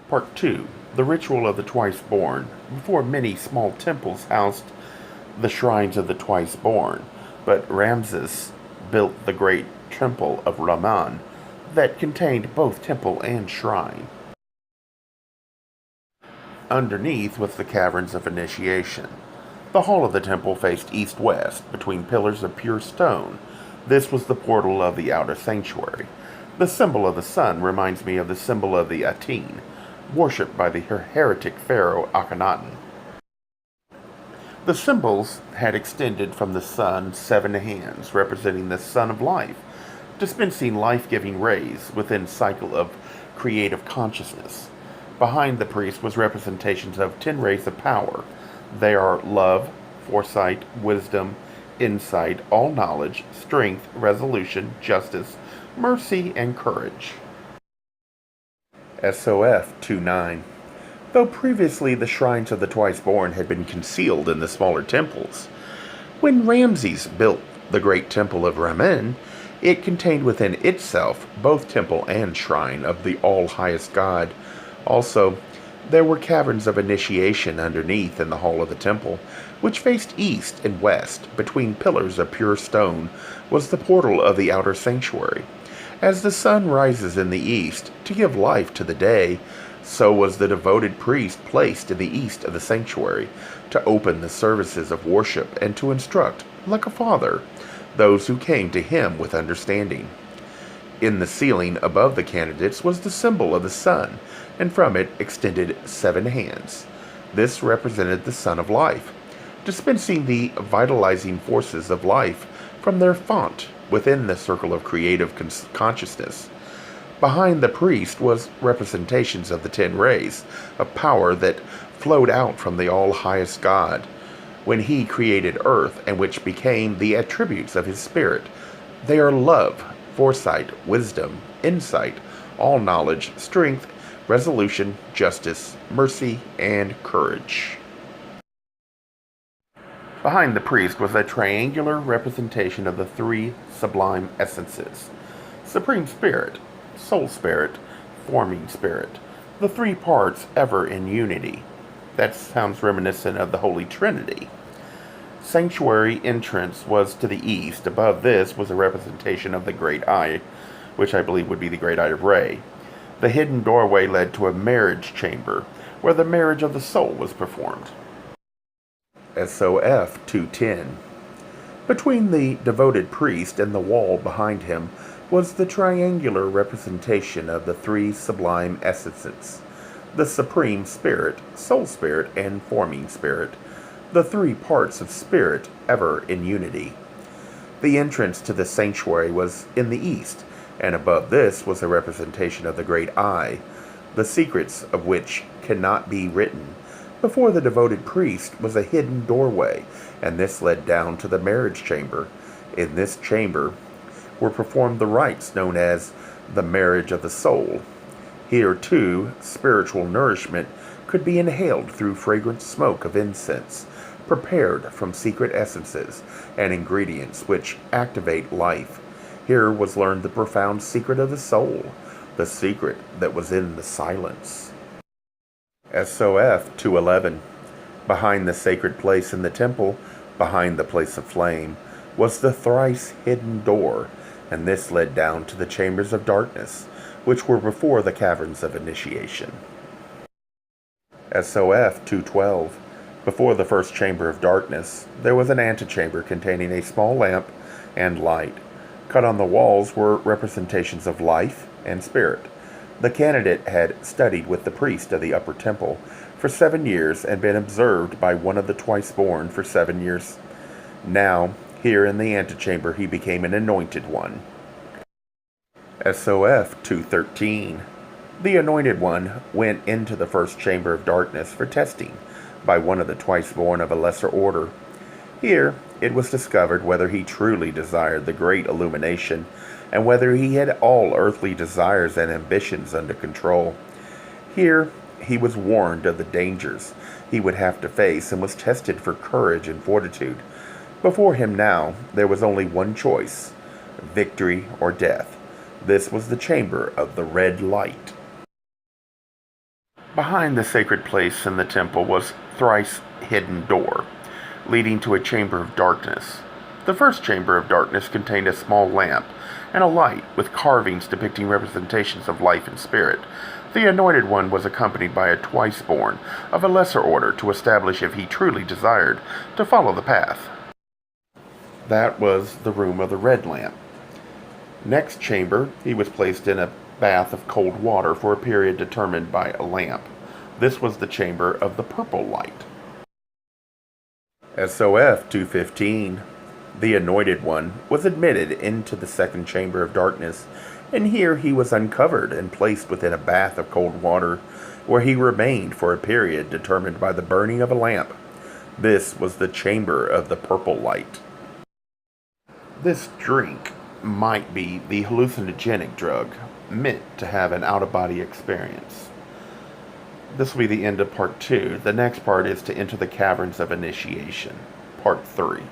Part 2. The Ritual of the Twice Born. Before many small temples housed the shrines of the twice born, but Ramses built the great temple of Ramon that contained both temple and shrine. Underneath was the caverns of initiation. The hall of the temple faced east-west, between pillars of pure stone. This was the portal of the outer sanctuary. The symbol of the sun reminds me of the symbol of the Aten, worshipped by the heretic pharaoh Akhenaten. The symbols had extended from the sun 7 hands, representing the sun of life, dispensing life-giving rays within cycle of creative consciousness. Behind the priest was representations of 10 rays of power. They are love, foresight, wisdom, insight, all knowledge, strength, resolution, justice, mercy, and courage. SOF 2:9. Though previously the shrines of the twice-born had been concealed in the smaller temples, when Ramses built the great temple of Ramon, it contained within itself both temple and shrine of the all-highest God. Also, there were caverns of initiation underneath in the hall of the temple, which faced east and west. Between pillars of pure stone was the portal of the outer sanctuary. As the sun rises in the east to give life to the day, so was the devoted priest placed in the east of the sanctuary to open the services of worship and to instruct, like a father, those who came to him with understanding. In the ceiling above the candidates was the symbol of the sun, and from it extended 7 hands. This represented the sun of life, dispensing the vitalizing forces of life from their font within the circle of creative consciousness. Behind the priest was representations of the 10 rays of power that flowed out from the all-highest God when he created earth, and which became the attributes of his spirit. They are love, foresight, wisdom, insight, all knowledge, strength, resolution, justice, mercy, and courage. Behind the priest was a triangular representation of the 3 sublime essences: Supreme Spirit, Soul Spirit, Forming Spirit, the 3 parts ever in unity. That sounds reminiscent of the Holy Trinity. Sanctuary entrance was to the east. Above this was a representation of the Great Eye, which I believe would be the Great Eye of Re. The hidden doorway led to a marriage chamber, where the marriage of the soul was performed. SOF 2:10. Between the devoted priest and the wall behind him was the triangular representation of the 3 sublime essences: the Supreme Spirit, Soul Spirit, and Forming Spirit, the 3 parts of spirit ever in unity. The entrance to the sanctuary was in the east, and above this was a representation of the Great Eye, the secrets of which cannot be written. Before the devoted priest was a hidden doorway, and this led down to the marriage chamber. In this chamber were performed the rites known as the marriage of the soul. Here, too, spiritual nourishment could be inhaled through fragrant smoke of incense, prepared from secret essences and ingredients which activate life. Here was learned the profound secret of the soul, the secret that was in the silence. SOF 2:11. Behind the sacred place in the temple, behind the place of flame, was the thrice hidden door, and this led down to the chambers of darkness, which were before the caverns of initiation. SOF 2:12. Before the first chamber of darkness, there was an antechamber containing a small lamp and light. Cut on the walls were representations of life and spirit. The candidate had studied with the priest of the upper temple for 7 years and been observed by one of the twice-born for 7 years. Now, here in the antechamber, he became an anointed one. SOF 2:13. The anointed one went into the first chamber of darkness for testing by one of the twice-born of a lesser order. Here, it was discovered whether he truly desired the great illumination and whether he had all earthly desires and ambitions under control. Here, he was warned of the dangers he would have to face and was tested for courage and fortitude. Before him now, there was only one choice: victory or death. This was the chamber of the red light. Behind the sacred place in the temple was thrice hidden door, leading to a chamber of darkness. The first chamber of darkness contained a small lamp and a light with carvings depicting representations of life and spirit. The anointed one was accompanied by a twice-born of a lesser order to establish if he truly desired to follow the path. That was the room of the red lamp. Next chamber, he was placed in a bath of cold water for a period determined by a lamp. This was the chamber of the purple light. SOF 215. The anointed one was admitted into the second chamber of darkness, and here he was uncovered and placed within a bath of cold water, where he remained for a period determined by the burning of a lamp. This was the chamber of the purple light. This drink might be the hallucinogenic drug meant to have an out-of-body experience. This will be the end of part 2. The next part is to enter the caverns of initiation, part 3.